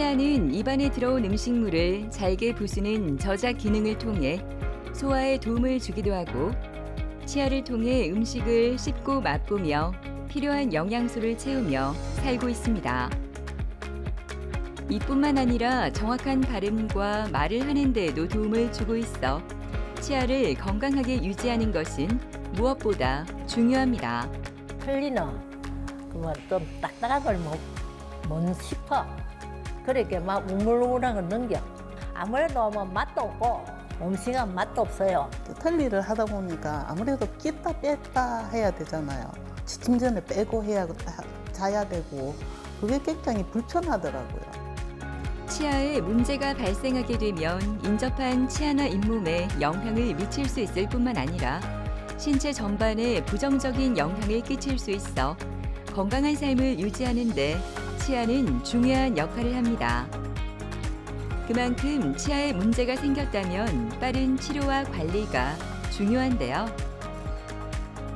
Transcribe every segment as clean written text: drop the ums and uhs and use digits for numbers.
치아는 입안에 들어온 음식물을 잘게 부수는 저작 기능을 통해 소화에 도움을 주기도 하고 치아를 통해 음식을 씹고 맛보며 필요한 영양소를 채우며 살고 있습니다. 이뿐만 아니라 정확한 발음과 말을 하는 데에도 도움을 주고 있어 치아를 건강하게 유지하는 것은 무엇보다 중요합니다. 틀리는 그만 좀 딱딱한 걸 못 씹어. 그렇게 막 우물우물한 걸 넘겨. 아무래도 뭐 맛도 없고 음식은 맛도 없어요. 틀니를 하다 보니까 아무래도 끼다 뺐다 해야 되잖아요. 취침 전에 빼고 해야 자야 되고 그게 굉장히 불편하더라고요. 치아에 문제가 발생하게 되면 인접한 치아나 잇몸에 영향을 미칠 수 있을 뿐만 아니라 신체 전반에 부정적인 영향을 끼칠 수 있어 건강한 삶을 유지하는 데 치아는 중요한 역할을 합니다. 그만큼 치아에 문제가 생겼다면 빠른 치료와 관리가 중요한데요.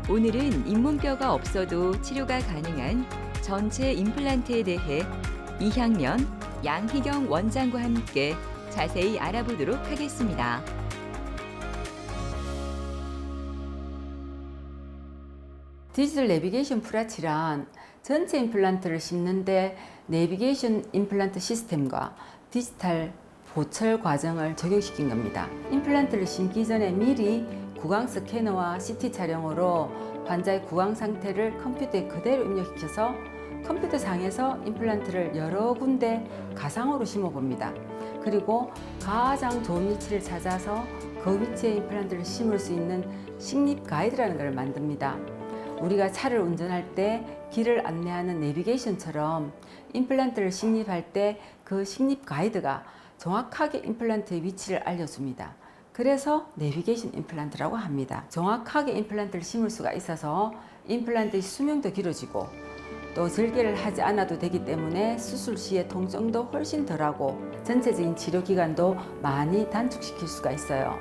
오늘은 잇몸뼈가 없어도 치료가 가능한 전체 임플란트에 대해 이향연, 양희경 원장과 함께 자세히 알아보도록 하겠습니다. 디지털 내비게이션 프라치란 전체 임플란트를 심는데 내비게이션 임플란트 시스템과 디지털 보철 과정을 적용시킨 겁니다. 임플란트를 심기 전에 미리 구강 스캐너와 CT 촬영으로 환자의 구강 상태를 컴퓨터에 그대로 입력시켜서 컴퓨터 상에서 임플란트를 여러 군데 가상으로 심어봅니다. 그리고 가장 좋은 위치를 찾아서 그 위치에 임플란트를 심을 수 있는 식립 가이드라는 걸 만듭니다. 우리가 차를 운전할 때 길을 안내하는 내비게이션처럼 임플란트를 식립할 때 그 식립 가이드가 정확하게 임플란트의 위치를 알려줍니다. 그래서 내비게이션 임플란트라고 합니다. 정확하게 임플란트를 심을 수가 있어서 임플란트의 수명도 길어지고 또 절개를 하지 않아도 되기 때문에 수술 시의 통증도 훨씬 덜하고 전체적인 치료 기간도 많이 단축시킬 수가 있어요.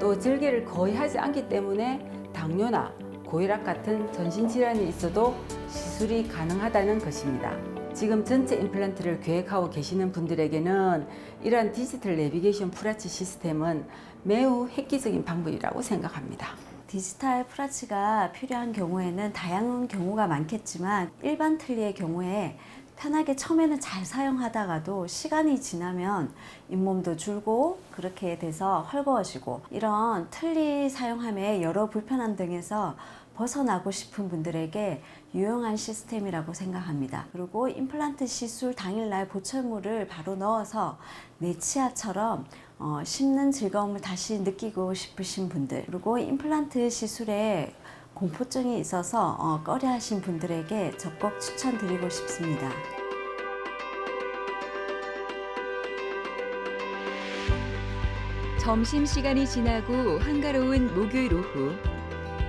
또 절개를 거의 하지 않기 때문에 당뇨나 고혈압 같은 전신질환이 있어도 시술이 가능하다는 것입니다. 지금 전체 임플란트를 계획하고 계시는 분들에게는 이러한 디지털 내비게이션 프라치 시스템은 매우 획기적인 방법이라고 생각합니다. 디지털 프라치가 필요한 경우에는 다양한 경우가 많겠지만 일반 틀니의 경우에 편하게 처음에는 잘 사용하다가도 시간이 지나면 잇몸도 줄고 그렇게 돼서 헐거워지고 이런 틀니 사용함에 여러 불편함 등에서 벗어나고 싶은 분들에게 유용한 시스템이라고 생각합니다. 그리고 임플란트 시술 당일날 보철물을 바로 넣어서 내 치아처럼 씹는 즐거움을 다시 느끼고 싶으신 분들, 그리고 임플란트 시술에 공포증이 있어서 꺼려 하신 분들에게 적극 추천드리고 싶습니다. 점심시간이 지나고 한가로운 목요일 오후.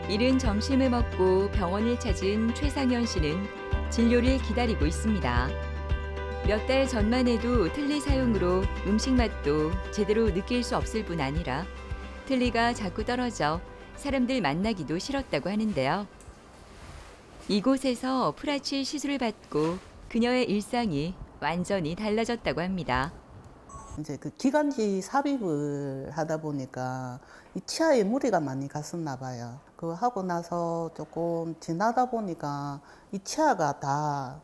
이른 점심을 먹고 병원을 찾은 최상현 씨는 진료를 기다리고 있습니다. 몇 달 전만 해도 틀니 사용으로 음식 맛도 제대로 느낄 수 없을 뿐 아니라 틀니가 자꾸 떨어져 사람들 만나기도 싫었다고 하는데요. 이곳에서 프라치 시술을 받고 그녀의 일상이 완전히 달라졌다고 합니다. 이제 그 기관지 삽입을 하다 보니까 이 치아에 무리가 많이 갔었나 봐요. 그거 하고 나서 조금 지나다 보니까 이 치아가 다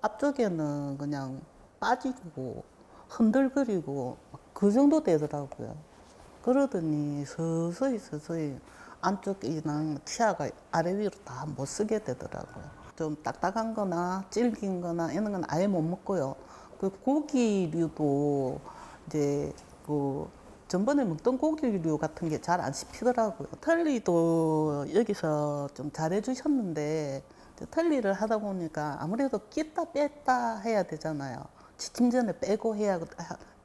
앞쪽에는 그냥 빠지고 흔들거리고 그 정도 되더라고요. 그러더니 서서히 안쪽이랑 치아가 아래 위로 다 못 쓰게 되더라고요. 좀 딱딱한 거나 질긴 거나 이런 건 아예 못 먹고요. 그 고기류도 이제 그 전번에 먹던 고기류 같은 게 잘 안 씹히더라고요. 틀니도 여기서 좀 잘해주셨는데 틀니를 하다 보니까 아무래도 끼다 뺐다 해야 되잖아요. 취침 전에 빼고 해야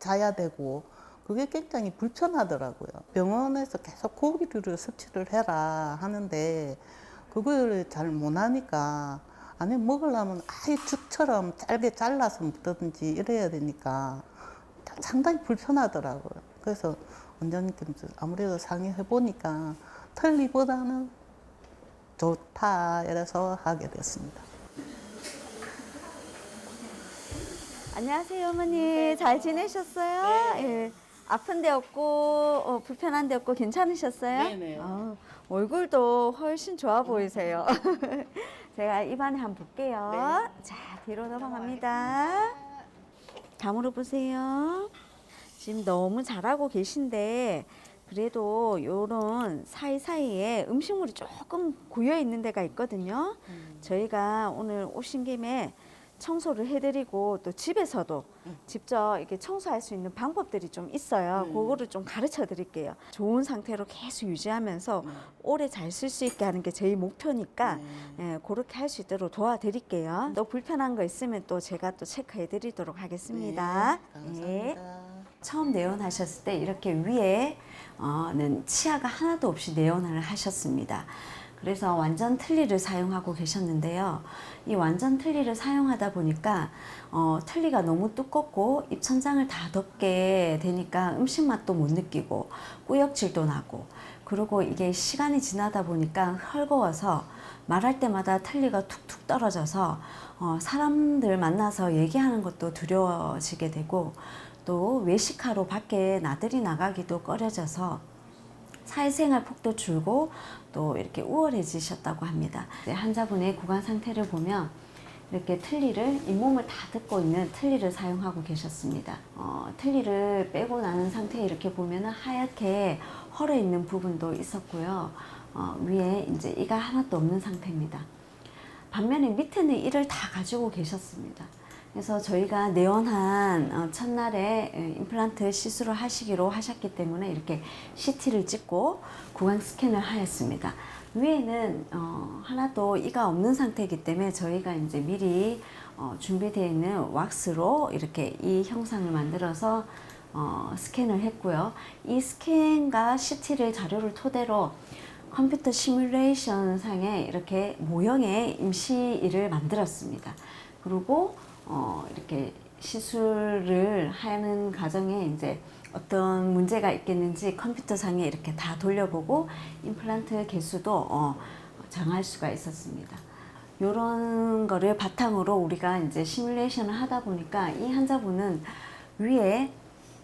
자야 되고 그게 굉장히 불편하더라고요. 병원에서 계속 고기류를 섭취를 해라 하는데 그걸 잘 못하니까 아니 먹으려면 아예 죽처럼 짧게 잘라서 먹든지 이래야 되니까 상당히 불편하더라고요. 그래서 원장님께 아무래도 상의해보니까 틀니보다는 좋다 이래서 하게 됐습니다. 안녕하세요, 어머니. 잘 지내셨어요? 예. 아픈 데 없고 불편한 데 없고 괜찮으셨어요? 네네. 얼굴도 훨씬 좋아 보이세요. 제가 입안에 한번 볼게요. 네. 자, 뒤로 넘어갑니다. 다 물어보세요. 지금 너무 잘하고 계신데 그래도 요런 사이사이에 음식물이 조금 고여 있는 데가 있거든요. 저희가 오늘 오신 김에 청소를 해드리고 또 집에서도 직접 이렇게 청소할 수 있는 방법들이 좀 있어요. 그거를 좀 가르쳐 드릴게요. 좋은 상태로 계속 유지하면서 오래 잘 쓸 수 있게 하는 게 저희 목표니까 예, 그렇게 할 수 있도록 도와드릴게요. 또 불편한 거 있으면 또 제가 또 체크해 드리도록 하겠습니다. 감사합니다. 처음 내원하셨을 때 이렇게 위에는 치아가 하나도 없이 내원을 하셨습니다. 그래서 완전 틀니를 사용하고 계셨는데요. 이 완전 틀니를 사용하다 보니까 틀니가 너무 두껍고 입천장을 다 덮게 되니까 음식 맛도 못 느끼고 꾸역질도 나고, 그리고 이게 시간이 지나다 보니까 헐거워서 말할 때마다 틀니가 툭툭 떨어져서 사람들 만나서 얘기하는 것도 두려워지게 되고, 또 외식하러 밖에 나들이 나가기도 꺼려져서 사회생활 폭도 줄고 또 이렇게 우월해지셨다고 합니다. 환자분의 구강 상태를 보면 이렇게 틀니를 잇몸을 다 덮고 있는 틀니를 사용하고 계셨습니다. 틀니를 빼고 나는 상태에 이렇게 보면 하얗게 헐어 있는 부분도 있었고요. 위에 이제 이가 하나도 없는 상태입니다. 반면에 밑에는 이를 다 가지고 계셨습니다. 그래서 저희가 내원한 첫날에 임플란트 시술을 하시기로 하셨기 때문에 이렇게 CT를 찍고 구강 스캔을 하였습니다. 위에는 하나도 이가 없는 상태이기 때문에 저희가 이제 미리 준비되어 있는 왁스로 이렇게 이 형상을 만들어서 스캔을 했고요. 이 스캔과 CT를 자료를 토대로 컴퓨터 시뮬레이션 상에 이렇게 모형의 임시이를 만들었습니다. 그리고 이렇게 시술을 하는 과정에 이제 어떤 문제가 있겠는지 컴퓨터상에 이렇게 다 돌려보고 임플란트 개수도 정할 수가 있었습니다. 이런 거를 바탕으로 우리가 이제 시뮬레이션을 하다 보니까 이 환자분은 위에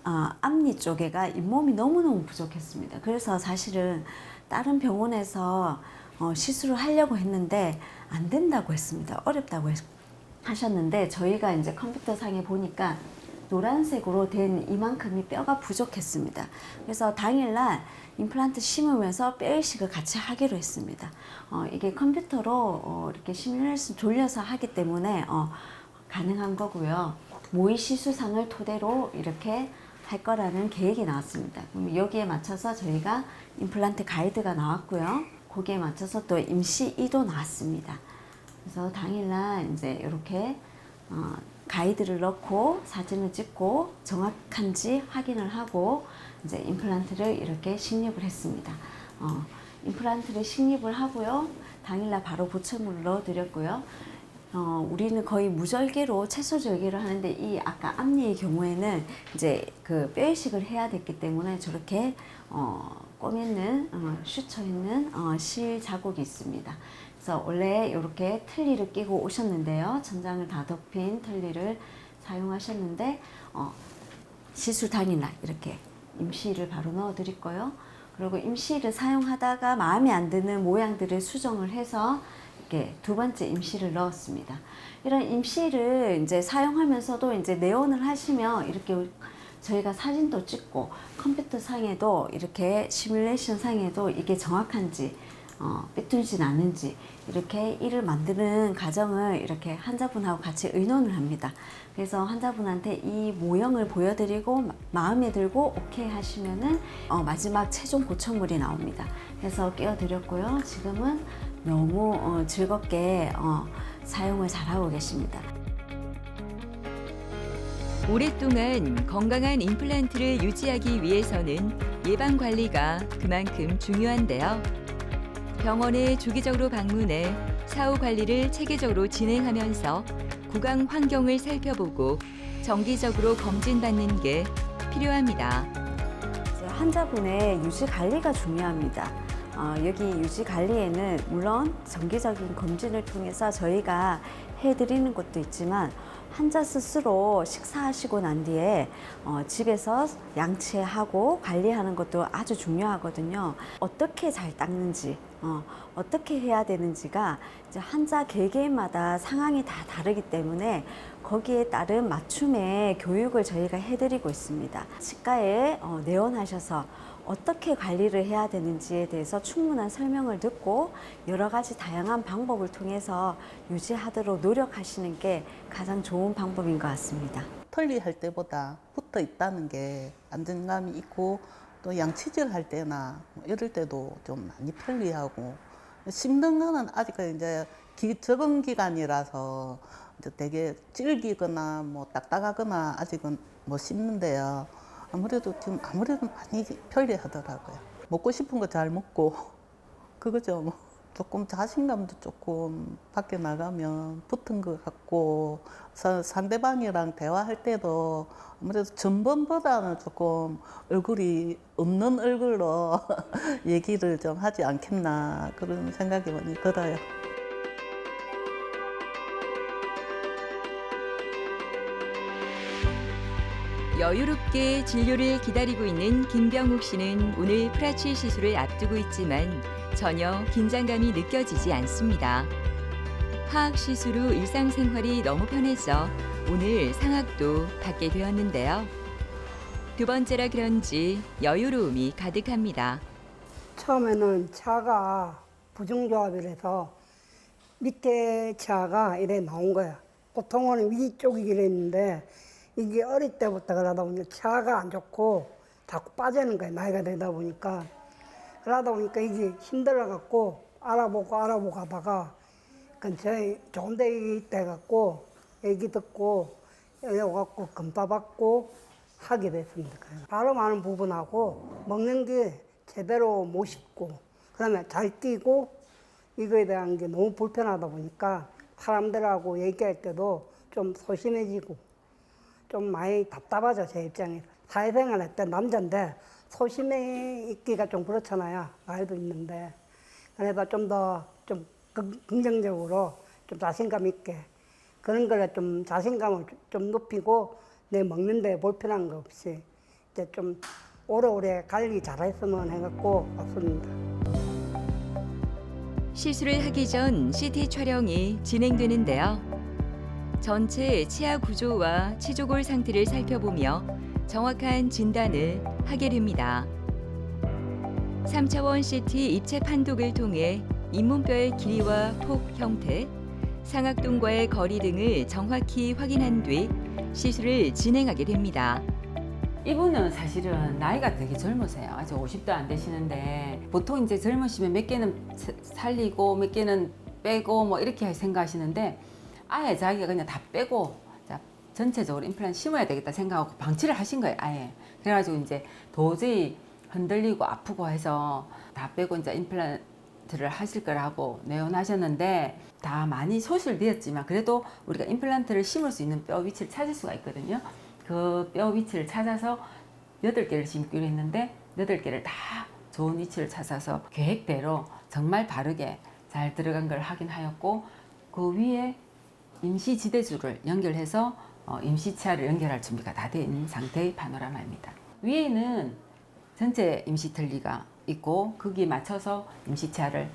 앞니 쪽에가 잇몸이 너무너무 부족했습니다. 그래서 사실은 다른 병원에서 시술을 하려고 했는데 안 된다고 했습니다. 어렵다고 하셨는데 저희가 이제 컴퓨터 상에 보니까 노란색으로 된 이만큼이 뼈가 부족했습니다. 그래서 당일날 임플란트 심으면서 뼈 이식을 같이 하기로 했습니다. 이게 컴퓨터로 이렇게 시뮬레이션 돌려서 하기 때문에 가능한 거고요. 모의 시술상을 토대로 이렇게 할 거라는 계획이 나왔습니다. 그럼 여기에 맞춰서 저희가 임플란트 가이드가 나왔고요. 거기에 맞춰서 또 임시이도 나왔습니다. 그래서 당일날 이제 이렇게 가이드를 넣고 사진을 찍고 정확한지 확인을 하고 이제 임플란트를 이렇게 식립을 했습니다. 임플란트를 식립을 하고요. 당일날 바로 보철물을 넣어드렸고요. 우리는 거의 무절개로 채소절개를 하는데 이 아까 앞니의 경우에는 이제 그 뼈이식을 해야 됐기 때문에 저렇게 꿰매는 슈쳐 있는 실 자국이 있습니다. 그래서 원래 이렇게 틀니를 끼고 오셨는데요. 천장을 다 덮인 틀니를 사용하셨는데 시술 당일날 이렇게 임시를 바로 넣어 드릴 거예요. 그리고 임시를 사용하다가 마음에 안 드는 모양들을 수정을 해서 이렇게 두 번째 임시를 넣었습니다. 이런 임시를 이제 사용하면서도 이제 내원을 하시면 이렇게 저희가 사진도 찍고 컴퓨터 상에도 이렇게 시뮬레이션 상에도 이게 정확한지 삐뚤진 않은지 이렇게 이를 만드는 과정을 이렇게 환자분하고 같이 의논을 합니다. 그래서 환자분한테 이 모형을 보여드리고 마음에 들고 오케이 하시면은 마지막 최종 고쳐물이 나옵니다. 그래서 끼워드렸고요. 지금은 너무 즐겁게 사용을 잘하고 계십니다. 오랫동안 건강한 임플란트를 유지하기 위해서는 예방 관리가 그만큼 중요한데요. 병원에 주기적으로 방문해 사후 관리를 체계적으로 진행하면서 구강 환경을 살펴보고 정기적으로 검진받는 게 필요합니다. 환자분의 유지 관리가 중요합니다. 여기 유지 관리에는 물론 정기적인 검진을 통해서 저희가 해드리는 것도 있지만 환자 스스로 식사하시고 난 뒤에 집에서 양치하고 관리하는 것도 아주 중요하거든요. 어떻게 잘 닦는지, 어떻게 해야 되는지가 이제 환자 개개인마다 상황이 다 다르기 때문에 거기에 따른 맞춤의 교육을 저희가 해드리고 있습니다. 치과에 내원하셔서 어떻게 관리를 해야 되는지에 대해서 충분한 설명을 듣고 여러 가지 다양한 방법을 통해서 유지하도록 노력하시는 게 가장 좋은 방법인 것 같습니다. 털리할 때보다 붙어 있다는 게 안정감이 있고 또 양치질 할 때나 뭐 이럴 때도 좀 많이 편리하고 씹는 거는 아직까지 이제 적응 기간이라서 이제 되게 질기거나 뭐 딱딱하거나 아직은 못 씹는데요. 아무래도 많이 편리하더라고요. 먹고 싶은 거 잘 먹고 그거죠. 뭐. 조금 자신감도 조금 밖에 나가면 붙은 것 같고 상대방이랑 대화할 때도 아무래도 전번보다는 조금 얼굴이 없는 얼굴로 얘기를 좀 하지 않겠나 그런 생각이 많이 들어요. 여유롭게 진료를 기다리고 있는 김병욱 씨는 오늘 프라치 시술을 앞두고 있지만 전혀 긴장감이 느껴지지 않습니다. 하악 시술 후 일상생활이 너무 편해져 오늘 상악도 받게 되었는데요. 두 번째라 그런지 여유로움이 가득합니다. 처음에는 치아가 부중조합이라서 밑에 치아가 이래 나온 거야. 보통은 위쪽이 이랬는데 이게 어릴 때부터 그러다 보니까 치아가 안 좋고 자꾸 빠지는 거야. 나이가 되다 보니까. 그러다 보니까 이게 힘들어갖고 알아보고 하다가 근처에 좋은 데 있대갖고 얘기 듣고 여기 와갖고 검사 받고 하게 됐습니다. 발음하는 부분하고 먹는 게 제대로 못 씹고 그다음에 잘 뛰고 이거에 대한 게 너무 불편하다 보니까 사람들하고 얘기할 때도 좀 소심해지고 좀 많이 답답하죠, 제 입장에서. 사회생활 할 때 남자인데 소심해 있기가 좀 그렇잖아요. 나이도 있는데. 그래서 좀 더 좀 긍정적으로 좀 자신감 있게 그런 거를 좀 자신감을 좀 높이고 내 먹는데 불편한 거 없이 이제 좀 오래오래 관리 잘했으면 해갖고 왔습니다. 시술을 하기 전 CT 촬영이 진행되는데요. 전체 치아 구조와 치조골 상태를 살펴보며 정확한 진단을 하게 됩니다. 3차원 CT 입체 판독을 통해 잇몸뼈의 길이와 톡 형태, 상악동과의 거리 등을 정확히 확인한 뒤 시술을 진행하게 됩니다. 이분은 사실은 나이가 되게 젊으세요. 아직 50도 안 되시는데 보통 이제 젊으시면 몇 개는 살리고 몇 개는 빼고 뭐 이렇게 생각하시는데 아예 자기가 그냥 다 빼고 자, 전체적으로 임플란트 심어야 되겠다 생각하고 방치를 하신 거예요. 아예. 그래가지고 이제 도저히 흔들리고 아프고 해서 다 빼고 이제 임플란트를 하실 거라고 내원하셨는데 다 많이 소실되었지만 그래도 우리가 임플란트를 심을 수 있는 뼈 위치를 찾을 수가 있거든요. 그 뼈 위치를 찾아서 8개를 심기로 했는데 8개를 다 좋은 위치를 찾아서 계획대로 정말 바르게 잘 들어간 걸 확인하였고 그 위에 임시 지대줄을 연결해서 임시 치아를 연결할 준비가 다 된 상태의 파노라마입니다. 위에는 전체 임시 틀니가 있고 거기에 맞춰서 임시 치아를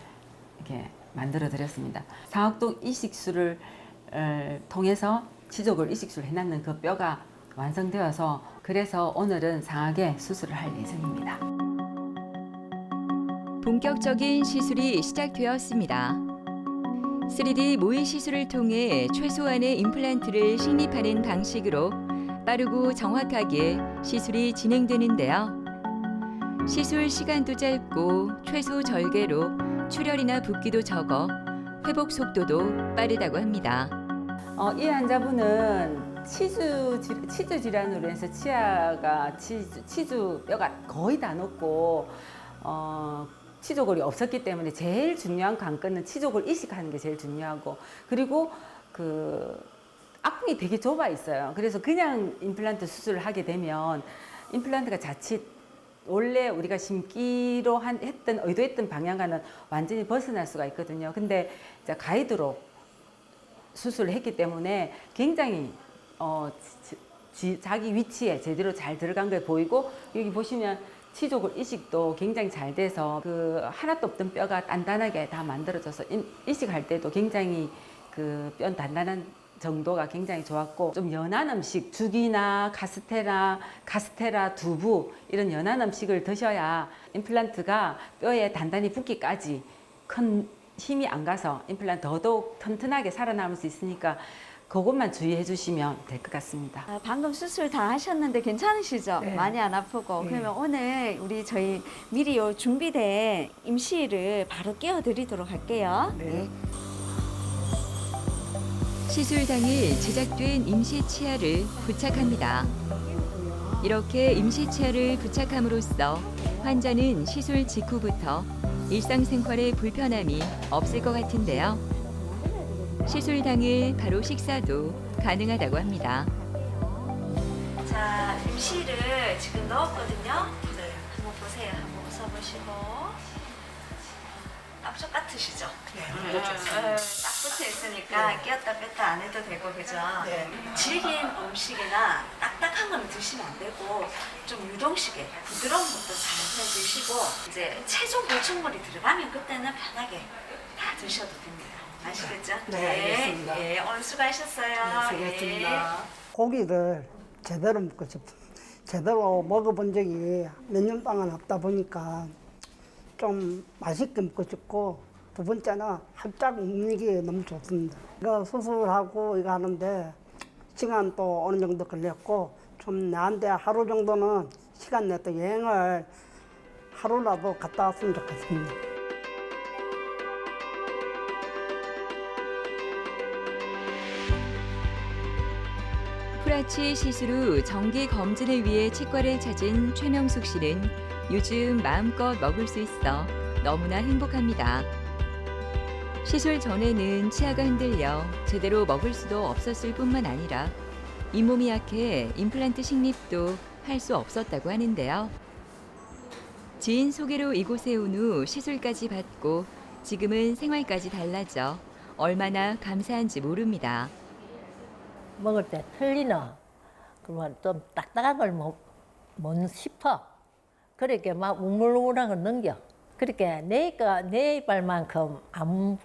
이렇게 만들어 드렸습니다. 상악동 이식술을 통해서 치조골 이식술을 해놨는 그 뼈가 완성되어서 그래서 오늘은 상하게 수술을 할 예정입니다. 본격적인 시술이 시작되었습니다. 3D 모의 시술을 통해 최소한의 임플란트를 식립하는 방식으로 빠르고 정확하게 시술이 진행되는데요. 시술 시간도 짧고 최소 절개로 출혈이나 붓기도 적어 회복 속도도 빠르다고 합니다. 이 환자분은 치주 질환으로 해서 치아가 치주 뼈가 거의 다 녹고 치조골이 없었기 때문에 제일 중요한 관건은 치조골 이식하는 게 제일 중요하고 그리고 그 악궁이 되게 좁아 있어요. 그래서 그냥 임플란트 수술을 하게 되면 임플란트가 자칫 원래 우리가 심기로 의도했던 방향과는 완전히 벗어날 수가 있거든요. 근데 이제 가이드로 수술을 했기 때문에 굉장히 자기 위치에 제대로 잘 들어간 게 보이고, 여기 보시면 치조골 이식도 굉장히 잘 돼서 그 하나도 없던 뼈가 단단하게 다 만들어져서 이식할 때도 굉장히 그 뼈 단단한 정도가 굉장히 좋았고, 좀 연한 음식, 죽이나 카스테라, 두부 이런 연한 음식을 드셔야 임플란트가 뼈에 단단히 붙기까지 큰 힘이 안 가서 임플란트 더더욱 튼튼하게 살아남을 수 있으니까 그것만 주의해 주시면 될 것 같습니다. 방금 수술 다 하셨는데 괜찮으시죠? 네. 많이 안 아프고. 네. 그러면 오늘 저희 미리 요 준비된 임시를 바로 깨워드리도록 할게요. 네. 시술 당일 제작된 임시 치아를 부착합니다. 이렇게 임시 치아를 부착함으로써 환자는 시술 직후부터 일상생활의 불편함이 없을 것 같은데요. 시술 당일 바로 식사도 가능하다고 합니다. 자, 임시를 지금 넣었거든요. 한번 보세요. 한번 웃어보시고. 앞쪽 같으시죠? 딱 붙어 있으니까 끼었다 뺐다 안 해도 되고, 그죠? 질긴 음식이나 딱딱한 거는 드시면 안 되고, 좀 유동식에 부드러운 것도 잘 드시고, 이제 체중 보충물이 들어가면 그때는 편하게 다 드셔도 됩니다. 아시겠죠? 네, 알겠습니다. 예, 오늘 수고하셨어요. 고기를 제대로 먹고 싶어. 제대로 먹어본 적이 몇 년 동안 없다 보니까 좀 맛있게 먹고 싶고, 두 번째는 활짝 먹는 게 너무 좋습니다. 이거 수술하고 이거 하는데 시간 또 어느 정도 걸렸고, 좀 나한테 하루 정도는 시간 내서 여행을 하루라도 갔다 왔으면 좋겠습니다. 프라치 시술 후 정기 검진을 위해 치과를 찾은 최명숙 씨는 요즘 마음껏 먹을 수 있어 너무나 행복합니다. 시술 전에는 치아가 흔들려 제대로 먹을 수도 없었을 뿐만 아니라 잇몸이 약해 임플란트 식립도 할 수 없었다고 하는데요. 지인 소개로 이곳에 온 후 시술까지 받고 지금은 생활까지 달라져 얼마나 감사한지 모릅니다. 먹을 때 틀리나 그러면 좀 딱딱한 걸 못 싶어. 그렇게 막 우물우물한 걸 넘겨. 그렇게 내 이빨만큼 안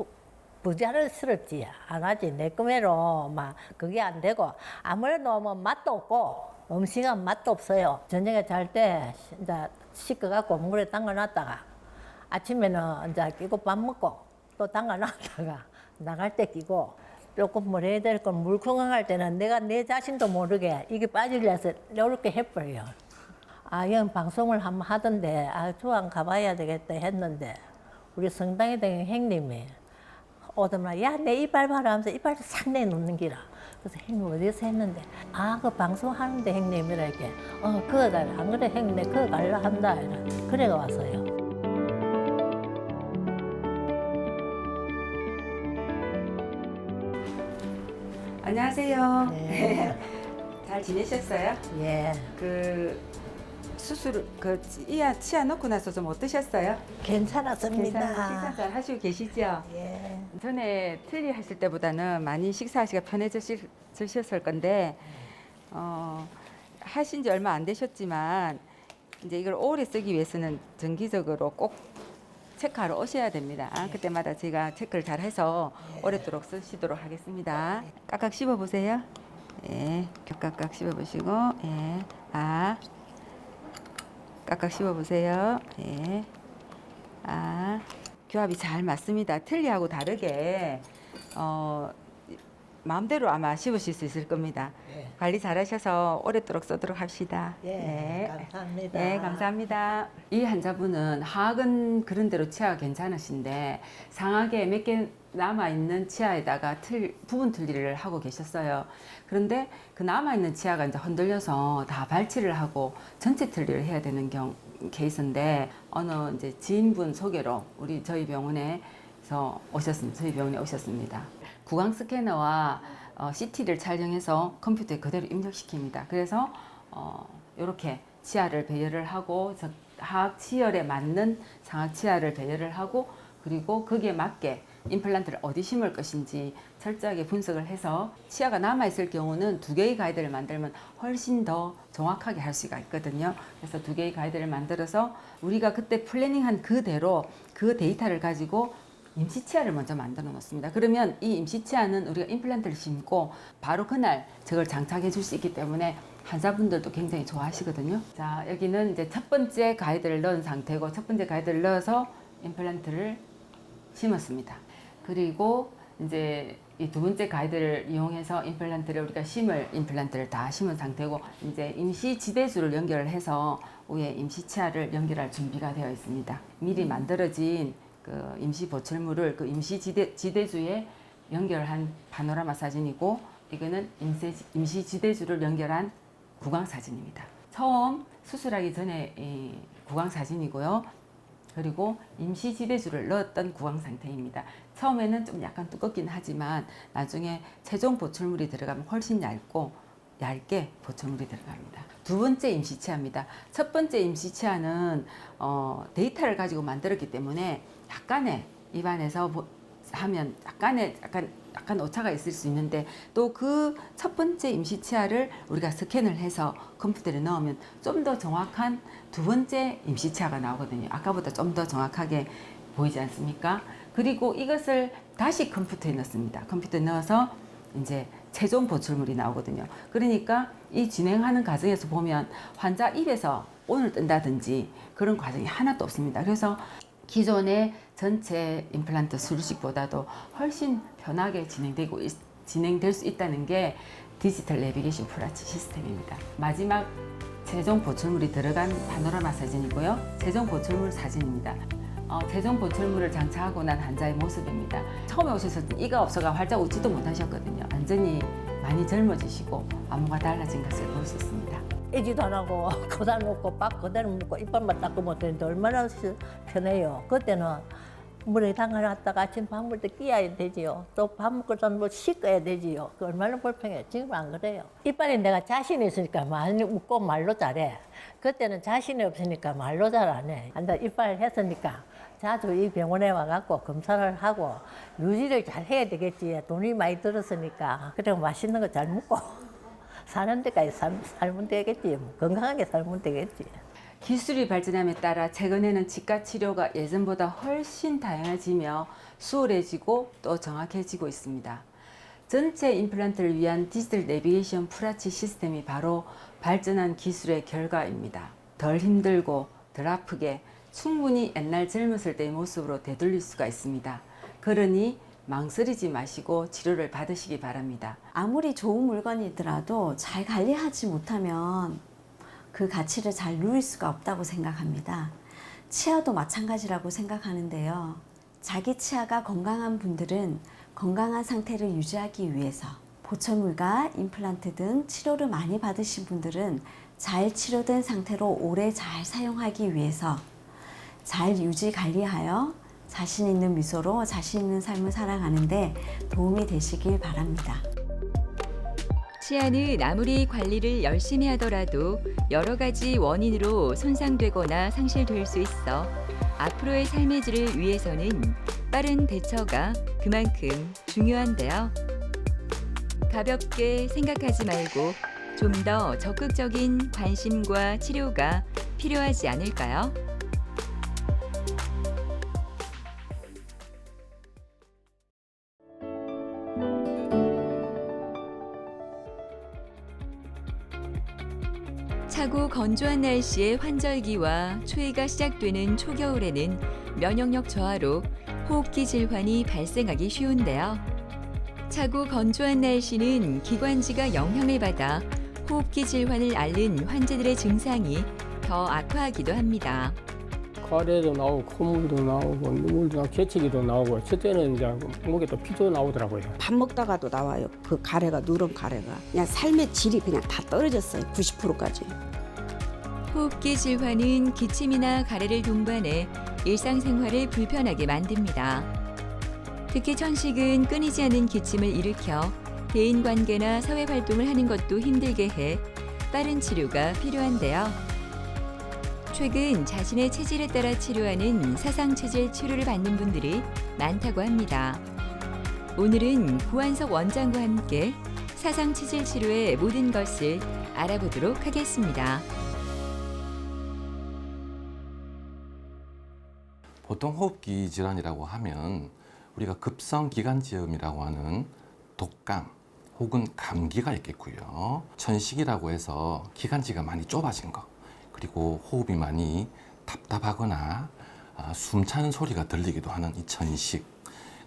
부자연스럽지 안 하지. 내 꿈에로 막 그게 안 되고, 아무래도 뭐 맛도 없고 음식은 맛도 없어요. 저녁에 잘 때 이제 씻어갖고 물에 담가놨다가 아침에는 이제 끼고 밥 먹고 또 담가놨다가 나갈 때 끼고, 조금 뭘 해야 될 건 물컹할 때는 내가 내 자신도 모르게 이게 빠지려서 이렇게 해버려요. 이런 방송을 한번 하던데, 조항 가봐야 되겠다 했는데, 우리 성당에 된 형님이 오더만, 야, 내 이빨 봐라 하면서 이빨을 싹 내놓는 기라. 그래서 형님 어디서 했는데, 그 방송하는데 형님이라 이렇게, 그거 달라. 안 그래, 형님, 내 그거 갈라 한다. 그래가 왔어요. 안녕하세요. 네. 잘 지내셨어요? 예. 그 수술 치아 넣고 나서 좀 어떠셨어요? 괜찮았습니다. 식사 잘 하시고 계시죠? 예. 전에 틀니 하실 때보다는 많이 식사하시기가 편해지셨을 건데, 하신 지 얼마 안 되셨지만 이제 이걸 오래 쓰기 위해서는 정기적으로 꼭 체크하러 오셔야 됩니다. 그때마다 제가 체크를 잘 해서 오랫도록 쓰시도록 하겠습니다. 깍깍 씹어 보세요. 예, 깍깍 씹어 보시고, 예, 깍깍 씹어 보세요. 예, 교합이 잘 맞습니다. 틀니하고 다르게 마음대로 아마 씹으실 수 있을 겁니다. 관리 잘하셔서 오랫도록 쓰도록 합시다. 감사합니다. 네, 감사합니다. 이 환자분은 하악은 그런 대로 치아가 괜찮으신데 상하게 몇 개 남아있는 치아에다가 부분 틀니를 하고 계셨어요. 그런데 그 남아있는 치아가 이제 흔들려서 다 발치를 하고 전체 틀니를 해야 되는 케이스인데, 어느 이제 지인분 소개로 저희 병원에 오셨습니다. 구강 스캐너와 CT를 촬영해서 컴퓨터에 그대로 입력시킵니다. 그래서 이렇게 치아를 배열을 하고 하악 치열에 맞는 상악 치아를 배열을 하고, 그리고 거기에 맞게 임플란트를 어디 심을 것인지 철저하게 분석을 해서 치아가 남아있을 경우는 2개의 가이드를 만들면 훨씬 더 정확하게 할 수가 있거든요. 그래서 2개의 가이드를 만들어서 우리가 그때 플래닝한 그대로 그 데이터를 가지고 임시 치아를 먼저 만들어 놓습니다. 그러면 이 임시 치아는 우리가 임플란트를 심고 바로 그날 저걸 장착해 줄 수 있기 때문에 환자분들도 굉장히 좋아하시거든요. 자, 여기는 이제 첫 번째 가이드를 넣은 상태고 첫 번째 가이드를 넣어서 임플란트를 심었습니다. 그리고 이제 이 2번째 가이드를 이용해서 임플란트를 우리가 심을 임플란트를 다 심은 상태고 이제 임시 지대주를 연결을 해서 위에 임시 치아를 연결할 준비가 되어 있습니다. 미리 만들어진 그 임시 보철물을 그 임시 지대주에 연결한 파노라마 사진이고 이거는 임시 지대주를 연결한 구강 사진입니다. 처음 수술하기 전에 이 구강 사진이고요. 그리고 임시 지대주를 넣었던 구강 상태입니다. 처음에는 좀 약간 두껍긴 하지만 나중에 최종 보철물이 들어가면 훨씬 얇게 보철물이 들어갑니다. 2번째 임시치아입니다. 첫 번째 임시치아는 데이터를 가지고 만들었기 때문에 약간의 입안에서 하면 약간 오차가 있을 수 있는데 또 그 첫 번째 임시치아를 우리가 스캔을 해서 컴퓨터에 넣으면 좀 더 정확한 2번째 임시치아가 나오거든요. 아까보다 좀 더 정확하게 보이지 않습니까? 그리고 이것을 다시 컴퓨터에 넣습니다. 컴퓨터에 넣어서 이제 최종 보철물이 나오거든요. 그러니까 이 진행하는 과정에서 보면 환자 입에서 온을 뜬다든지 그런 과정이 하나도 없습니다. 그래서 기존의 전체 임플란트 수술식보다도 훨씬 편하게 진행될 수 있다는 게 디지털 내비게이션 프라치 시스템입니다. 마지막 최종 보철물이 들어간 파노라마 사진이고요. 최종 보철물 사진입니다. 최종 보철물을 장착하고 난 환자의 모습입니다. 처음에 오셨을 때 이가 없어가 활짝 웃지도 못하셨거든요. 완전히 많이 젊어지시고 안무가 달라진 것을 볼 수 있습니다. 애지도 안 하고 거다 놓고 밥 그대로 먹고 이빨만 닦으면 되는데 얼마나 편해요. 그때는 물에 담가놨다가 아침 밥 먹을 때 끼워야 되지요. 또 밥 먹고 뭐 씻어야 되지요. 그 얼마나 불편해요. 지금 안 그래요. 이빨에 내가 자신이 있으니까 많이 웃고 말로 잘해. 그때는 자신이 없으니까 말로 잘 안 해. 이빨 했으니까 자주 이 병원에 와갖고 검사를 하고 유지를 잘 해야 되겠지. 돈이 많이 들었으니까. 그리고 맛있는 거 잘 먹고 사는 데까지 살면 되겠지. 건강하게 살면 되겠지. 기술이 발전함에 따라 최근에는 치과 치료가 예전보다 훨씬 다양해지며 수월해지고 또 정확해지고 있습니다. 전체 임플란트를 위한 디지털 내비게이션 프라치 시스템이 바로 발전한 기술의 결과입니다. 덜 힘들고 덜 아프게 충분히 옛날 젊었을 때의 모습으로 되돌릴 수가 있습니다. 그러니 망설이지 마시고 치료를 받으시기 바랍니다. 아무리 좋은 물건이더라도 잘 관리하지 못하면 그 가치를 잘 누릴 수가 없다고 생각합니다. 치아도 마찬가지라고 생각하는데요. 자기 치아가 건강한 분들은 건강한 상태를 유지하기 위해서, 보철물과 임플란트 등 치료를 많이 받으신 분들은 잘 치료된 상태로 오래 잘 사용하기 위해서 잘 유지 관리하여 자신 있는 미소로 자신 있는 삶을 살아가는데 도움이 되시길 바랍니다. 치아는 아무리 관리를 열심히 하더라도 여러 가지 원인으로 손상되거나 상실될 수 있어 앞으로의 삶의 질을 위해서는 빠른 대처가 그만큼 중요한데요. 가볍게 생각하지 말고 좀 더 적극적인 관심과 치료가 필요하지 않을까요? 차고 건조한 날씨의 환절기와 추위가 시작되는 초겨울에는 면역력 저하로 호흡기 질환이 발생하기 쉬운데요. 차고 건조한 날씨는 기관지가 영향을 받아 호흡기 질환을 앓는 환자들의 증상이 더 악화하기도 합니다. 가래도 나오고 콧물도 나오고 눈물도 나오고 개치기도 나오고 첫째는 이제 목에 또 피도 나오더라고요. 밥 먹다가도 나와요. 그 가래가 누런 가래가 그냥 삶의 질이 그냥 다 떨어졌어요. 90%까지. 호흡기 질환은 기침이나 가래를 동반해 일상생활을 불편하게 만듭니다. 특히 천식은 끊이지 않는 기침을 일으켜 대인관계나 사회활동을 하는 것도 힘들게 해 빠른 치료가 필요한데요. 최근 자신의 체질에 따라 치료하는 사상체질 치료를 받는 분들이 많다고 합니다. 오늘은 구한석 원장과 함께 사상체질 치료의 모든 것을 알아보도록 하겠습니다. 보통 호흡기 질환이라고 하면 우리가 급성기관지염이라고 하는 독감 혹은 감기가 있겠고요. 천식이라고 해서 기관지가 많이 좁아진 거, 그리고 호흡이 많이 답답하거나 숨 차는 소리가 들리기도 하는 이 천식,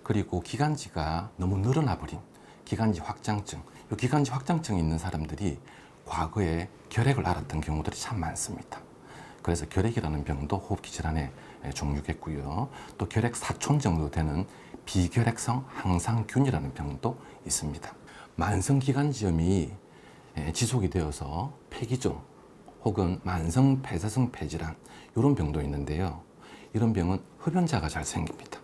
그리고 기관지가 너무 늘어나 버린 기관지 확장증. 이 기관지 확장증이 있는 사람들이 과거에 결핵을 앓았던 경우들이 참 많습니다. 그래서 결핵이라는 병도 호흡기 질환의 종류겠고요. 또 결핵 사촌 정도 되는 비결핵성 항상균이라는 병도 있습니다. 만성기관지염이 지속이 되어서 폐기종 혹은 만성 폐쇄성 폐질환, 이런 병도 있는데요. 이런 병은 흡연자가 잘 생깁니다.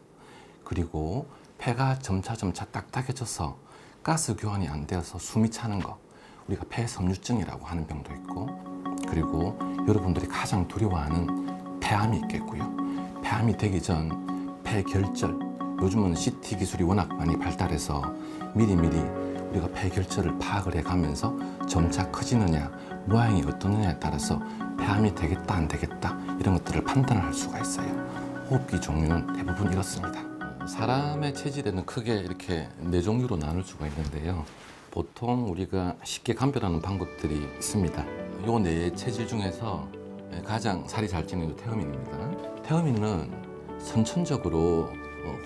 그리고 폐가 점차 딱딱해져서 가스 교환이 안 되어서 숨이 차는 거, 우리가 폐섬유증이라고 하는 병도 있고, 그리고 여러분들이 가장 두려워하는 폐암이 있겠고요. 폐암이 되기 전 폐결절, 요즘은 CT 기술이 워낙 많이 발달해서 미리미리 우리가 폐결절을 파악을 해가면서 점차 커지느냐, 모양이 어떠느냐에 따라서 폐암이 되겠다 안 되겠다 이런 것들을 판단을 할 수가 있어요. 호흡기 종류는 대부분 이렇습니다. 사람의 체질에는 크게 이렇게 4종류로 나눌 수가 있는데요. 보통 우리가 쉽게 감별하는 방법들이 있습니다. 이 4 체질 중에서 가장 살이 잘 찌는 게 태음인입니다. 태음인은 선천적으로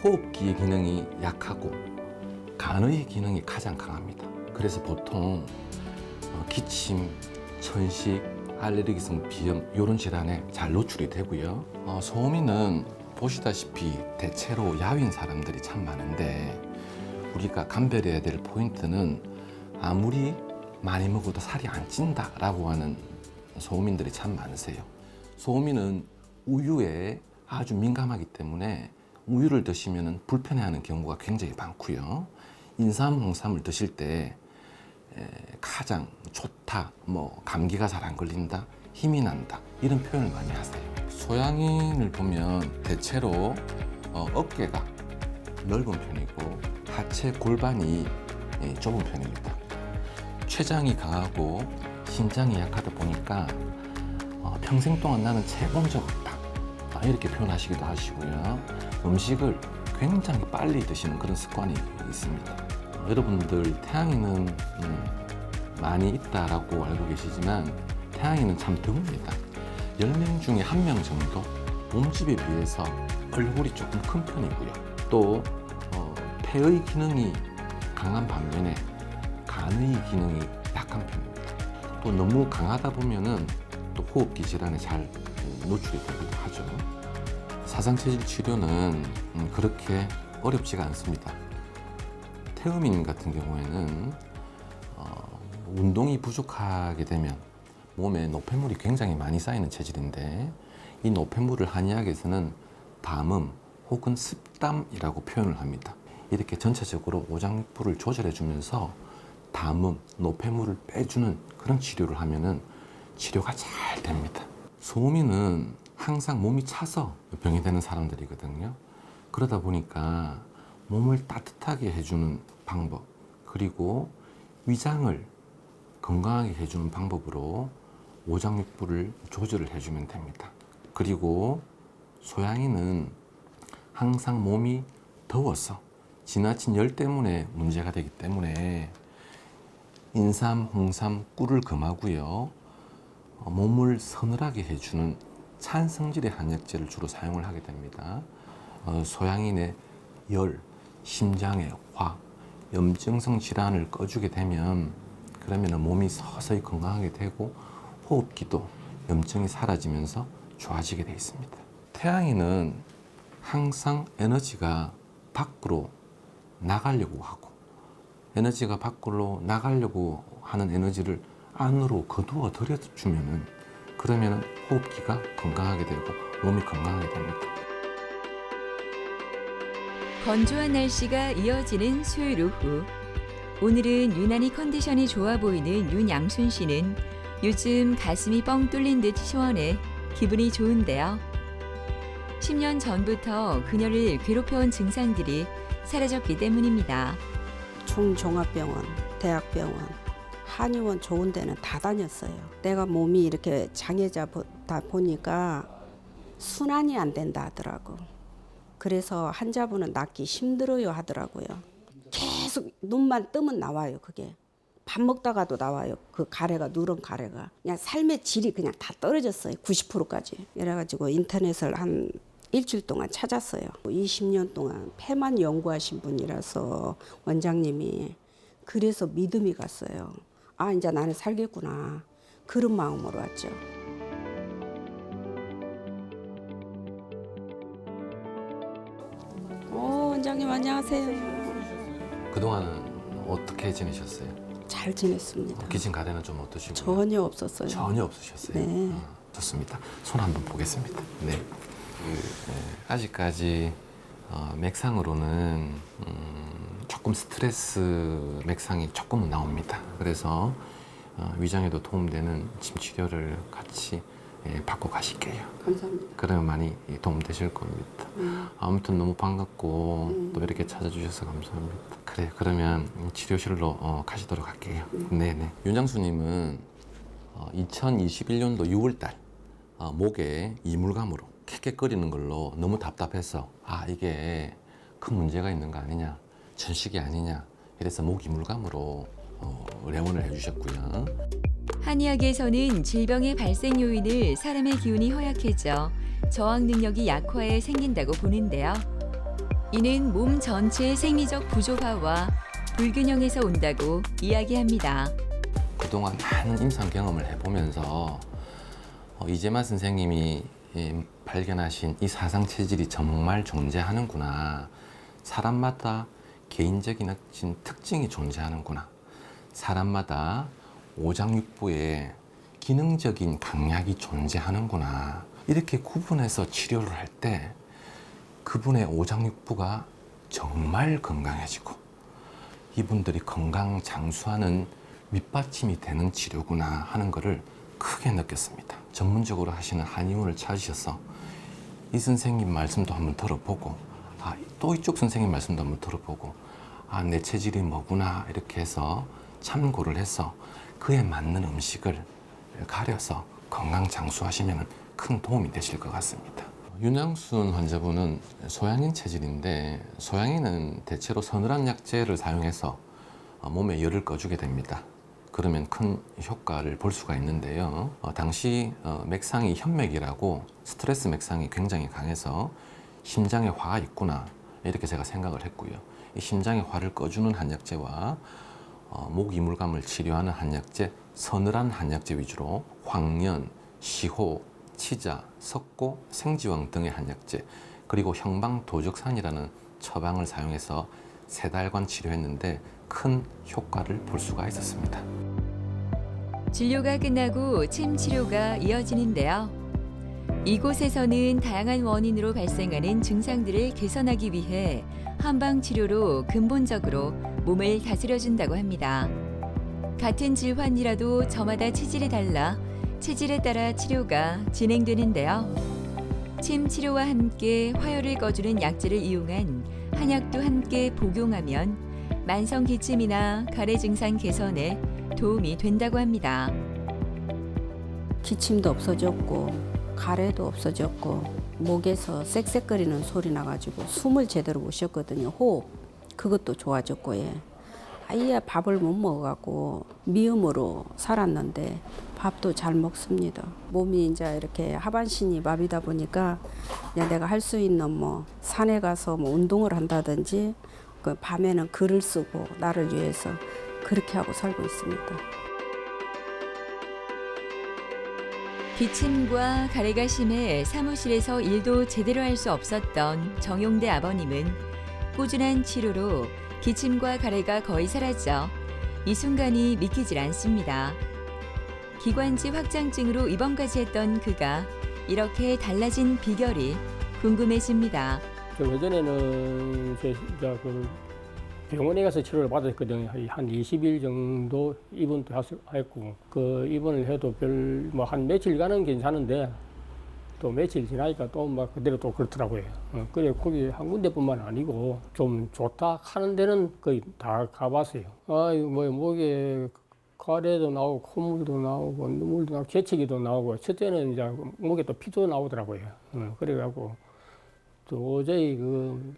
호흡기의 기능이 약하고 간의 기능이 가장 강합니다. 그래서 보통 기침, 천식, 알레르기성 비염 이런 질환에 잘 노출이 되고요. 소음인은 보시다시피 대체로 야윈 사람들이 참 많은데, 우리가 감별해야 될 포인트는 아무리 많이 먹어도 살이 안 찐다라고 하는 소음인들이 참 많으세요. 소음인은 우유에 아주 민감하기 때문에 우유를 드시면 불편해하는 경우가 굉장히 많고요. 인삼, 홍삼을 드실 때 가장 좋다, 감기가 잘 안 걸린다, 힘이 난다, 이런 표현을 많이 하세요. 소양인을 보면 대체로 어깨가 넓은 편이고 하체 골반이 좁은 편입니다. 췌장이 강하고 신장이 약하다 보니까 평생 동안 나는 재본 적 없다, 이렇게 표현하시기도 하시고요. 음식을 굉장히 빨리 드시는 그런 습관이 있습니다. 여러분들 태양인은 많이 있다라고 알고 계시지만 태양인은 참 드뭅니다. 10명 중에 1명 정도 몸집에 비해서 얼굴이 조금 큰 편이고요. 또 폐의 기능이 강한 반면에 간의 기능이 약한 편입니다. 또 너무 강하다 보면은 또 호흡기 질환에 잘 노출이 되기도 하죠. 사상체질 치료는 그렇게 어렵지가 않습니다. 태음인 같은 경우에는 운동이 부족하게 되면 몸에 노폐물이 굉장히 많이 쌓이는 체질인데, 이 노폐물을 한의학에서는 담음 혹은 습담이라고 표현을 합니다. 이렇게 전체적으로 오장육부를 조절해 주면서 담음, 노폐물을 빼주는 그런 치료를 하면은 치료가 잘 됩니다. 소음인은 항상 몸이 차서 병이 되는 사람들이거든요. 그러다 보니까 몸을 따뜻하게 해주는 방법, 그리고 위장을 건강하게 해주는 방법으로 오장육부를 조절을 해주면 됩니다. 그리고 소양인은 항상 몸이 더워서 지나친 열 때문에 문제가 되기 때문에 인삼, 홍삼, 꿀을 금하고요. 몸을 서늘하게 해주는 찬 성질의 한약재를 주로 사용을 하게 됩니다. 소양인의 열, 심장의 화, 염증성 질환을 꺼주게 되면 그러면 몸이 서서히 건강하게 되고 호흡기도 염증이 사라지면서 좋아지게 되어 있습니다. 태양인은 항상 에너지가 밖으로 나가려고 하고, 에너지가 밖으로 나가려고 하는 에너지를 안으로 거두어 들여주면은 그러면은 호흡기가 건강하게 되고 몸이 건강하게 됩니다. 건조한 날씨가 이어지는 수요일 오후. 오늘은 유난히 컨디션이 좋아 보이는 윤양순 씨는 요즘 가슴이 뻥 뚫린 듯 시원해 기분이 좋은데요. 10년 전부터 그녀를 괴롭혀온 증상들이 사라졌기 때문입니다. 중종합병원, 대학병원, 한의원 좋은 데는 다 다녔어요. 내가 몸이 이렇게 장애자다 보니까 순환이 안 된다 하더라고. 그래서 환자분은 낫기 힘들어요 하더라고요. 계속 눈만 뜨면 나와요, 그게. 밥 먹다가도 나와요. 그 가래가, 누런 가래가. 그냥 삶의 질이 그냥 다 떨어졌어요. 90%까지. 이래가지고 인터넷을 한 일주일 동안 찾았어요. 20년 동안 폐만 연구하신 분이라서 원장님이. 그래서 믿음이 갔어요. 아, 이제 나는 살겠구나. 그런 마음으로 왔죠. 원장님 안녕하세요. 그동안은 어떻게 지내셨어요? 잘 지냈습니다. 기침 가래는 좀 어떠시고? 전혀 없었어요. 전혀 없으셨어요. 네. 좋습니다. 손 한번 보겠습니다. 네. 아직까지 맥상으로는 조금 스트레스 맥상이 조금은 나옵니다. 그래서 위장에도 도움되는 침 치료를 같이 받고 가실게요. 감사합니다. 그러면 많이 도움되실 겁니다. 아무튼 너무 반갑고 또 이렇게 찾아주셔서 감사합니다. 그래, 그러면 치료실로 가시도록 할게요. 네네. 윤장수님은 2021년도 6월달 목에 이물감으로 캑캑거리는 걸로 너무 답답해서 이게 큰 문제가 있는 거 아니냐, 전식이 아니냐, 이래서 목 이물감으로 내원을 해주셨고요. 한의학에서는 질병의 발생 요인을 사람의 기운이 허약해져 저항 능력이 약화해 생긴다고 보는데요. 이는 몸 전체의 생리적 부조화와 불균형에서 온다고 이야기합니다. 그동안 많은 임상 경험을 해보면서 이재만 선생님이 발견하신 이 사상 체질이 정말 존재하는구나. 사람마다 개인적인 특징이 존재하는구나. 사람마다 오장육부에 기능적인 강약이 존재하는구나. 이렇게 구분해서 치료를 할 때 그분의 오장육부가 정말 건강해지고 이분들이 건강 장수하는 밑받침이 되는 치료구나 하는 것을 크게 느꼈습니다. 전문적으로 하시는 한의원을 찾으셔서 이 선생님 말씀도 한번 들어보고 또 이쪽 선생님 말씀도 한번 들어보고 내 체질이 뭐구나 이렇게 해서 참고를 해서 그에 맞는 음식을 가려서 건강 장수하시면 큰 도움이 되실 것 같습니다. 윤양순 환자분은 소양인 체질인데 소양인은 대체로 서늘한 약재를 사용해서 몸에 열을 꺼주게 됩니다. 그러면 큰 효과를 볼 수가 있는데요. 당시 맥상이 현맥이라고 스트레스 맥상이 굉장히 강해서 심장에 화가 있구나 이렇게 제가 생각을 했고요. 이 심장의 화를 꺼주는 한약재와 목 이물감을 치료하는 한약재, 서늘한 한약재 위주로 황련, 시호, 치자, 석고, 생지왕 등의 한약재 그리고 형방도적산이라는 처방을 사용해서 3달간 치료했는데 큰 효과를 볼 수가 있었습니다. 진료가 끝나고 침 치료가 이어지는데요. 이곳에서는 다양한 원인으로 발생하는 증상들을 개선하기 위해 한방 치료로 근본적으로 몸을 다스려준다고 합니다. 같은 질환이라도 저마다 체질이 달라 체질에 따라 치료가 진행되는데요. 침 치료와 함께 화열을 꺼주는 약재를 이용한 한약도 함께 복용하면 만성 기침이나 가래 증상 개선에 도움이 된다고 합니다. 기침도 없어졌고 가래도 없어졌고 목에서 쌕쌕거리는 소리 나가지고 숨을 제대로 못 쉬었거든요. 호흡 그것도 좋아졌고 아예 밥을 못 먹어갖고 미음으로 살았는데 밥도 잘 먹습니다. 몸이 이제 이렇게 하반신이 마비다 보니까 그냥 내가 할 수 있는 뭐 산에 가서 뭐 운동을 한다든지 그 밤에는 글을 쓰고 나를 위해서 그렇게 하고 살고 있습니다. 기침과 가래가 심해 사무실에서 일도 제대로 할 수 없었던 정용대 아버님은 꾸준한 치료로 기침과 가래가 거의 사라져 이 순간이 믿기질 않습니다. 기관지 확장증으로 입원까지 했던 그가 이렇게 달라진 비결이 궁금해집니다. 예전에는 그 병원에 가서 치료를 받았거든요. 한 20일 정도 입원도 했고 그 입원을 해도 별 뭐 한 며칠간은 괜찮은데 또 며칠 지나니까 또 막 그대로 또 그렇더라고요. 그래 거기 한 군데뿐만 아니고 좀 좋다 하는 데는 거의 다 가봤어요. 뭐 목에 가래도 나오고 콧물도 나오고 눈물도 나오고 재채기도 나오고 첫째는 이제 목에 또 피도 나오더라고요. 그래갖고 도저히 그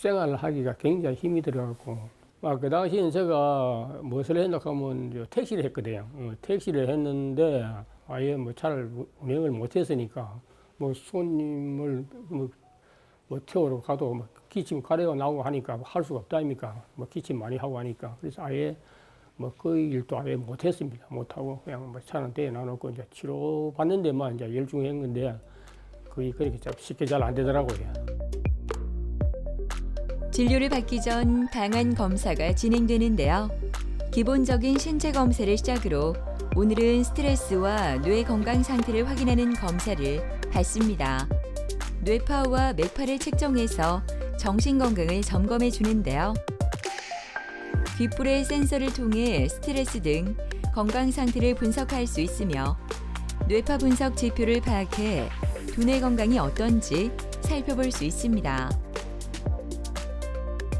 생활을 하기가 굉장히 힘이 들어갖고 그 당시에는 제가 무엇을 했나 하면 택시를 했거든요. 택시를 했는데 아예 뭐 차를 운행을 못했으니까 뭐 손님을 뭐 태우러 가도 뭐 기침 가래가 나오고 하니까 할 수가 없다 아닙니까? 뭐 기침 많이 하고 하니까 그래서 아예 뭐 그 일도 아예 못했습니다. 못하고 그냥 뭐 차는 대에 놔놓고 이제 치료 받는 데만 이제 열중했는데 그게 그렇게 쉽게 잘 안 되더라고요. 진료를 받기 전 방안 검사가 진행되는데요. 기본적인 신체 검사를 시작으로 오늘은 스트레스와 뇌 건강 상태를 확인하는 검사를 받습니다. 뇌파와 맥파를 측정해서 정신 건강을 점검해 주는데요. 귓불의 센서를 통해 스트레스 등 건강 상태를 분석할 수 있으며 뇌파 분석 지표를 파악해 두뇌 건강이 어떤지 살펴볼 수 있습니다.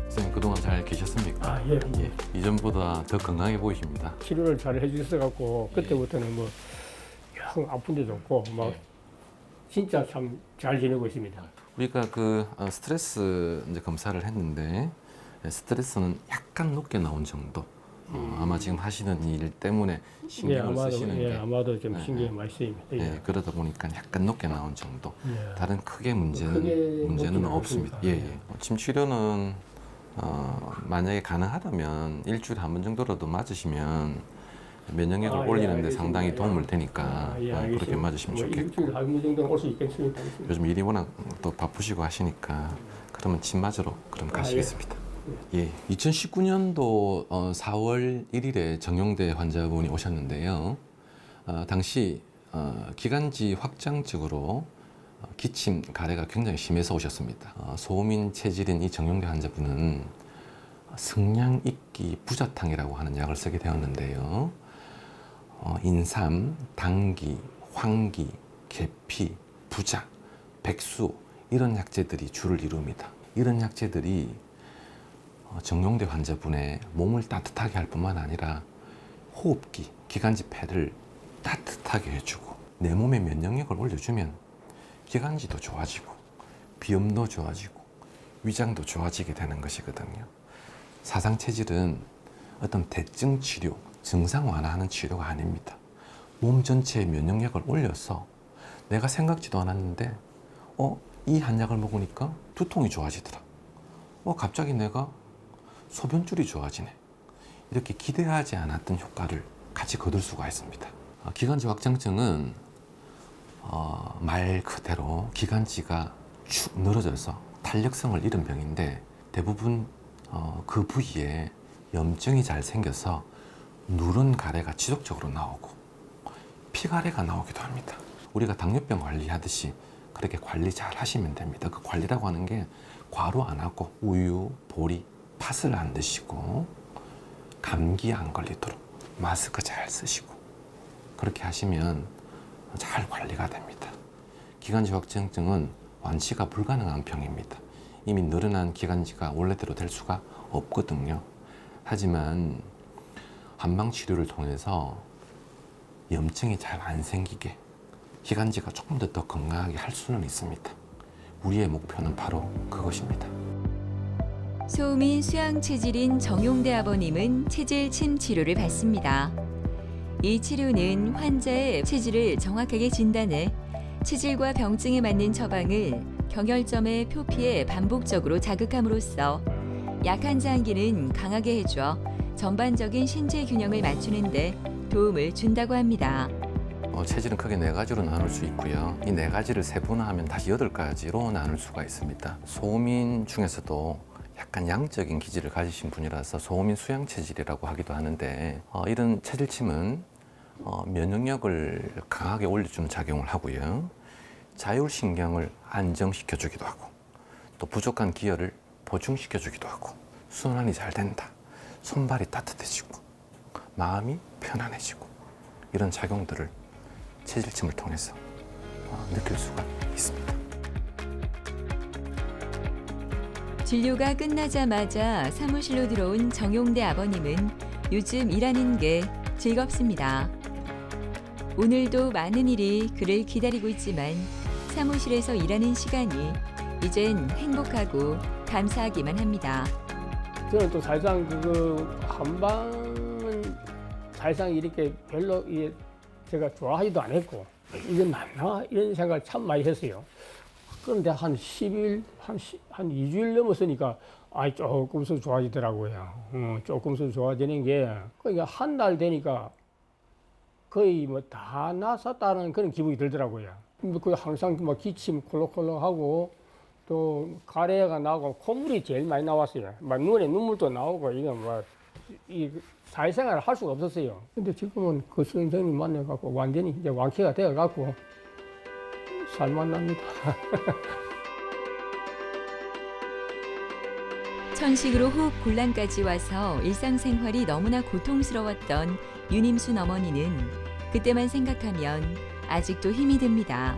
선생님 그동안 잘 계셨습니까? 예. 이전보다 더 건강해 보이십니다. 치료를 잘 해주셔갖고 그때부터는 뭐 영 아픈 데도 없고 막 진짜 참 잘 지내고 있습니다. 우리가 그 스트레스 이제 검사를 했는데 스트레스는 약간 높게 나온 정도. 아마 지금 하시는 일 때문에 신경을 쓰시는 게 아마도 좀 신경이 많이 쓰입니다. 그러다 보니까 약간 높게 나온 정도. 예. 다른 크게 문제는 높지는 없습니다. 않습니다. 침 치료는 만약에 가능하다면 일주일에 한 번 정도라도 맞으시면 면역력을 올리는데 상당히 도움을 되니까 그렇게 맞으시면 좋겠고. 일주일에 한 번 정도는 올 수 있겠습니다. 요즘 일이 워낙 또 바쁘시고 하시니까 그러면 침 맞으러 그럼 가시겠습니다. 2019년도 4월 1일에 정용대 환자분이 오셨는데요. 당시 기관지 확장증으로 기침, 가래가 굉장히 심해서 오셨습니다. 소음인 체질인 이 정용대 환자분은 승량이끼 부자탕이라고 하는 약을 쓰게 되었는데요. 인삼, 당귀, 황기, 계피, 부자, 백수 이런 약재들이 주를 이룹니다. 이런 약재들이 정용대 환자분의 몸을 따뜻하게 할 뿐만 아니라 호흡기, 기관지 폐를 따뜻하게 해주고 내 몸의 면역력을 올려주면 기관지도 좋아지고 비염도 좋아지고 위장도 좋아지게 되는 것이거든요. 사상체질은 어떤 대증 치료, 증상 완화하는 치료가 아닙니다. 몸 전체의 면역력을 올려서 내가 생각지도 않았는데 이 한약을 먹으니까 두통이 좋아지더라. 갑자기 내가 소변줄이 좋아지네. 이렇게 기대하지 않았던 효과를 같이 거둘 수가 있습니다. 기관지 확장증은 말 그대로 기관지가 축 늘어져서 탄력성을 잃은 병인데 대부분 그 부위에 염증이 잘 생겨서 누런 가래가 지속적으로 나오고 피가래가 나오기도 합니다. 우리가 당뇨병 관리하듯이 그렇게 관리 잘 하시면 됩니다. 그 관리라고 하는 게 과로 안 하고 우유, 보리, 팥을 안 드시고 감기 안 걸리도록 마스크 잘 쓰시고 그렇게 하시면 잘 관리가 됩니다. 기관지 확장증은 완치가 불가능한 병입니다. 이미 늘어난 기관지가 원래대로 될 수가 없거든요. 하지만 한방 치료를 통해서 염증이 잘 안 생기게 기관지가 조금 더 건강하게 할 수는 있습니다. 우리의 목표는 바로 그것입니다. 소음인 수양 체질인 정용대 아버님은 체질 침 치료를 받습니다. 이 치료는 환자의 체질을 정확하게 진단해 체질과 병증에 맞는 처방을 경혈점의 표피에 반복적으로 자극함으로써 약한 장기는 강하게 해줘 전반적인 신체 균형을 맞추는 데 도움을 준다고 합니다. 체질은 크게 4가지로 나눌 수 있고요. 이 4가지를 세분화하면 다시 8가지로 나눌 수가 있습니다. 소음인 중에서도 약간 양적인 기질을 가지신 분이라서 소음인 수양 체질이라고 하기도 하는데 이런 체질침은 면역력을 강하게 올려주는 작용을 하고요. 자율신경을 안정시켜주기도 하고 또 부족한 기혈을 보충시켜주기도 하고 순환이 잘 된다. 손발이 따뜻해지고 마음이 편안해지고 이런 작용들을 체질침을 통해서 느낄 수가 있습니다. 진료가 끝나자마자 사무실로 들어온 정용대 아버님은 요즘 일하는 게 즐겁습니다. 오늘도 많은 일이 그를 기다리고 있지만 사무실에서 일하는 시간이 이젠 행복하고 감사하기만 합니다. 저는 또 사실상 한방은 사실상 이렇게 별로 제가 좋아하지도 않았고 이게 맞나 이런 생각을 참 많이 했어요. 그런데 한 10일, 한 2주일 넘었으니까 조금씩 좋아지더라고요. 조금씩 좋아지는 게 그러니까 한 달 되니까 거의 뭐 다 나았다는 그런 기분이 들더라고요. 그 항상 막 기침 콜록콜록하고 또 가래가 나고 콧물이 제일 많이 나왔어요. 막 눈에 눈물도 나오고 이건 이 사회생활을 할 수가 없었어요. 근데 지금은 그 선생님 만나갖고 완전히 이제 완쾌가 되어갖고 살만납니다. 천식으로 호흡 곤란까지 와서 일상생활이 너무나 고통스러웠던 윤임순 어머니는 그때만 생각하면 아직도 힘이 듭니다.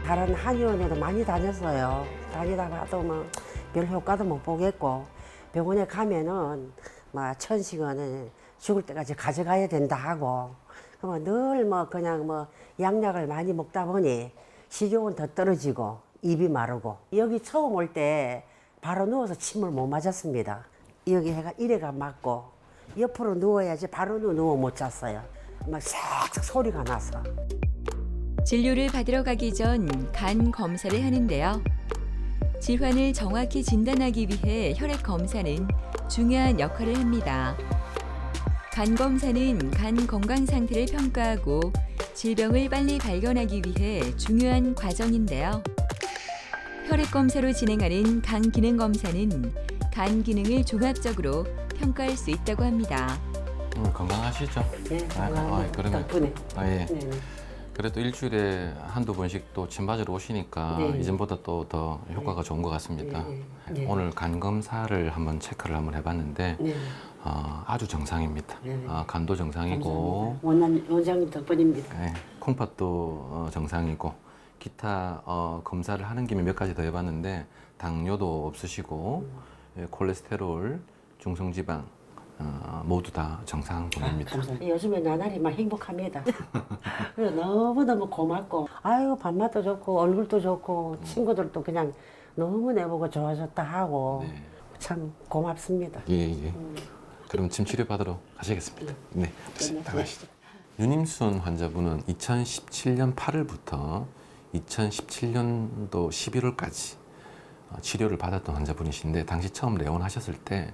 다른 한의원에도 많이 다녔어요. 다니다 봐도 뭐 별 효과도 못 보겠고 병원에 가면은 막 천식은 죽을 때까지 가져가야 된다 하고 그러면 늘 뭐 그냥 뭐 양약을 많이 먹다 보니 식욕은 더 떨어지고 입이 마르고 여기 처음 올 때 바로 누워서 침을 못 맞았습니다. 여기 해가 이래가 맞고 옆으로 누워야지 바로 누워 못 잤어요. 막 싹싹 소리가 나서. 진료를 받으러 가기 전 간 검사를 하는데요. 질환을 정확히 진단하기 위해 혈액 검사는 중요한 역할을 합니다. 간 검사는 간 건강 상태를 평가하고 질병을 빨리 발견하기 위해 중요한 과정인데요. 혈액 검사로 진행하는 간 기능 검사는 간 기능을 종합적으로 평가할 수 있다고 합니다. 건강하시죠? 네, 건강합니다. 그러면 덕분에. 예. 네. 그래도 일주일에 한두 번씩 또 침 맞으러 오시니까 네. 이전보다 또 더 효과가 좋은 것 같습니다. 네. 오늘 간 검사를 한번 체크를 한번 해봤는데 네. 아주 정상입니다. 네. 간도 정상이고 원장님 덕분입니다. 예, 콩팥도 정상이고 기타 검사를 하는 김에 몇 가지 더 해봤는데 당뇨도 없으시고 콜레스테롤, 중성지방 모두 다 정상 보입니다. 감사합니다. 요즘에 나날이 막 행복합니다. 그래서 너무너무 고맙고 아유 밥맛도 좋고 얼굴도 좋고 친구들도 그냥 너무 내보고 좋아졌다 하고 네. 참 고맙습니다. 예. 그럼 침 치료 받으러 가시겠습니다. 네, 나가시죠. 윤임순 환자분은 2017년 8월부터 2017년도 11월까지 치료를 받았던 환자분이신데 당시 처음 내원하셨을 때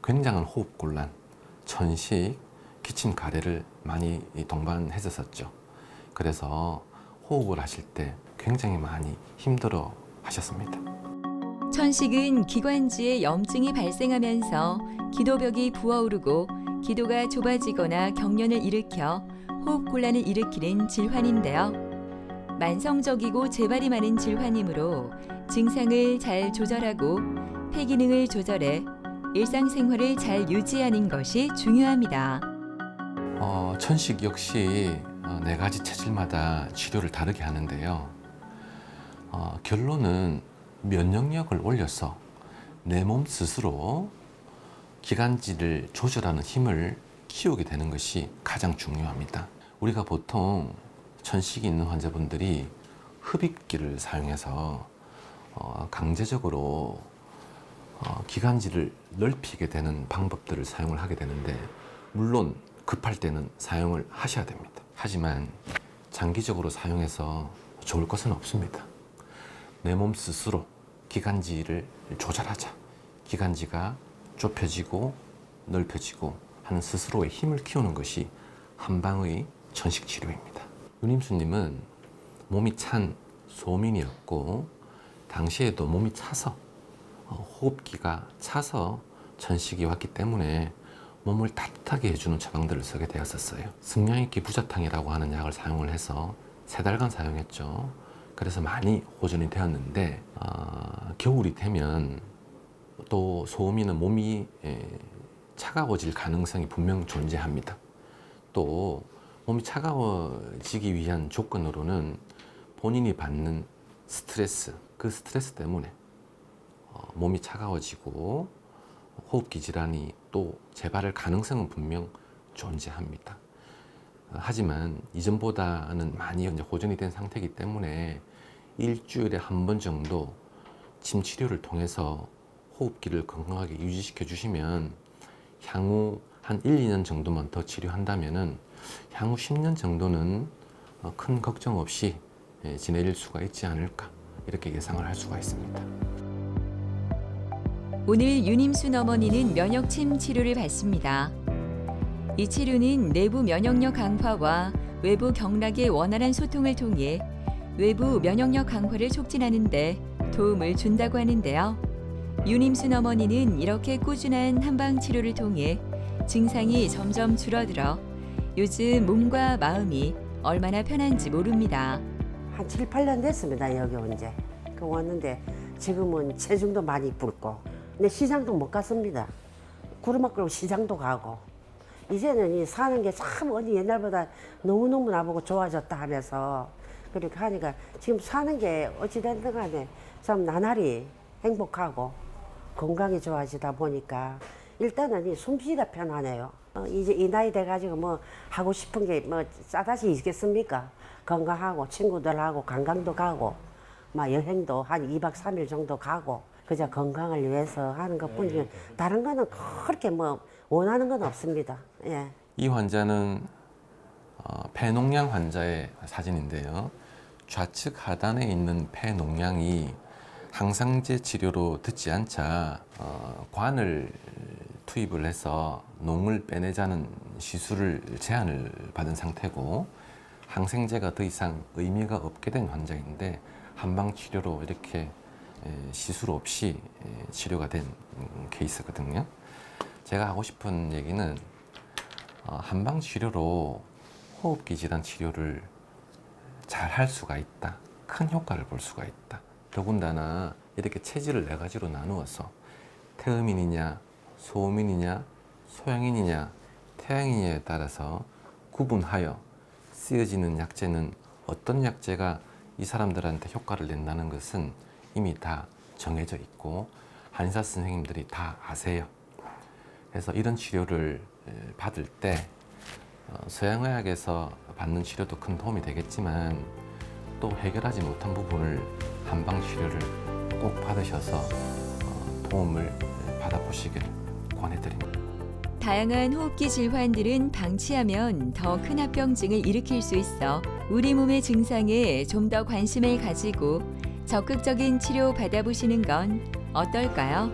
굉장한 호흡곤란, 천식, 기침 가래를 많이 동반했었죠. 그래서 호흡을 하실 때 굉장히 많이 힘들어 하셨습니다. 천식은 기관지에 염증이 발생하면서 기도벽이 부어오르고 기도가 좁아지거나 경련을 일으켜 호흡곤란을 일으키는 질환인데요. 만성적이고 재발이 많은 질환이므로 증상을 잘 조절하고 폐 기능을 조절해 일상생활을 잘 유지하는 것이 중요합니다. 천식 역시 네 가지 체질마다 치료를 다르게 하는데요. 결론은 면역력을 올려서 내 몸 스스로 기관지를 조절하는 힘을 키우게 되는 것이 가장 중요합니다. 우리가 보통 천식이 있는 환자분들이 흡입기를 사용해서 강제적으로 기관지를 넓히게 되는 방법들을 사용을 하게 되는데 물론 급할 때는 사용을 하셔야 됩니다. 하지만 장기적으로 사용해서 좋을 것은 없습니다. 내 몸 스스로 기관지를 조절하자. 기관지가 좁혀지고 넓혀지고 하는 스스로의 힘을 키우는 것이 한방의 천식 치료입니다. 윤임수님은 몸이 찬 소민이었고 당시에도 몸이 차서 호흡기가 차서 천식이 왔기 때문에 몸을 따뜻하게 해주는 처방들을 쓰게 되었었어요. 승량이기 부자탕이라고 하는 약을 사용을 해서 3달간 사용했죠. 그래서 많이 호전이 되었는데 겨울이 되면 또 소음이는 몸이 차가워질 가능성이 분명 존재합니다. 또 몸이 차가워지기 위한 조건으로는 본인이 받는 스트레스, 그 스트레스 때문에 몸이 차가워지고 호흡기 질환이 또 재발할 가능성은 분명 존재합니다. 하지만 이전보다는 많이 이제 호전이 된 상태이기 때문에 일주일에 한 번 정도 침 치료를 통해서 호흡기를 건강하게 유지시켜 주시면 향후 한 1, 2년 정도만 더 치료한다면은 향후 10년 정도는 큰 걱정 없이 지낼 수가 있지 않을까 이렇게 예상을 할 수가 있습니다. 오늘 윤임순 어머니는 면역침 치료를 받습니다. 이 치료는 내부 면역력 강화와 외부 경락의 원활한 소통을 통해 외부 면역력 강화를 촉진하는 데 도움을 준다고 하는데요. 윤임순 어머니는 이렇게 꾸준한 한방 치료를 통해 증상이 점점 줄어들어 요즘 몸과 마음이 얼마나 편한지 모릅니다. 한 7, 8년 됐습니다. 여기 온 지. 그 왔는데 지금은 체중도 많이 불고 근데 시장도 못 갔습니다. 구르막 끌고 시장도 가고 이제는 이 사는 게 참 어디 옛날보다 너무너무 나보고 좋아졌다 하면서 그렇게 하니까 지금 사는 게 어찌됐든 간에 참 나날이 행복하고 건강이 좋아지다 보니까 일단은 이 숨쉬기가 편하네요. 이제 이 나이 돼가지고 뭐 하고 싶은 게 뭐 싸다시 있겠습니까? 건강하고 친구들하고 관광도 가고 막 여행도 한 2박 3일 정도 가고 그저 건강을 위해서 하는 것뿐이지 다른 거는 그렇게 뭐 원하는 건 없습니다. 예. 이 환자는 폐농양 환자의 사진인데요. 좌측 하단에 있는 폐농양이 항상제 치료로 듣지 않자 관을 투입을 해서 농을 빼내자는 시술을 제안을 받은 상태고 항생제가 더 이상 의미가 없게 된 환자인데 한방 치료로 이렇게 시술 없이 치료가 된 케이스거든요. 제가 하고 싶은 얘기는 한방 치료로 호흡기 질환 치료를 잘 할 수가 있다. 큰 효과를 볼 수가 있다. 더군다나 이렇게 체질을 4가지로 나누어서 태음인이냐, 소음인이냐, 소양인이냐, 태양인이냐에 따라서 구분하여 쓰여지는 약제는 어떤 약제가 이 사람들한테 효과를 낸다는 것은 이미 다 정해져 있고 한의사 선생님들이 다 아세요. 그래서 이런 치료를 받을 때 서양의학에서 받는 치료도 큰 도움이 되겠지만 또 해결하지 못한 부분을 한방 치료를 꼭 받으셔서 도움을 받아보시길 권해드립니다. 다양한 호흡기 질환들은 방치하면 더 큰 합병증을 일으킬 수 있어 우리 몸의 증상에 좀 더 관심을 가지고 적극적인 치료 받아보시는 건 어떨까요?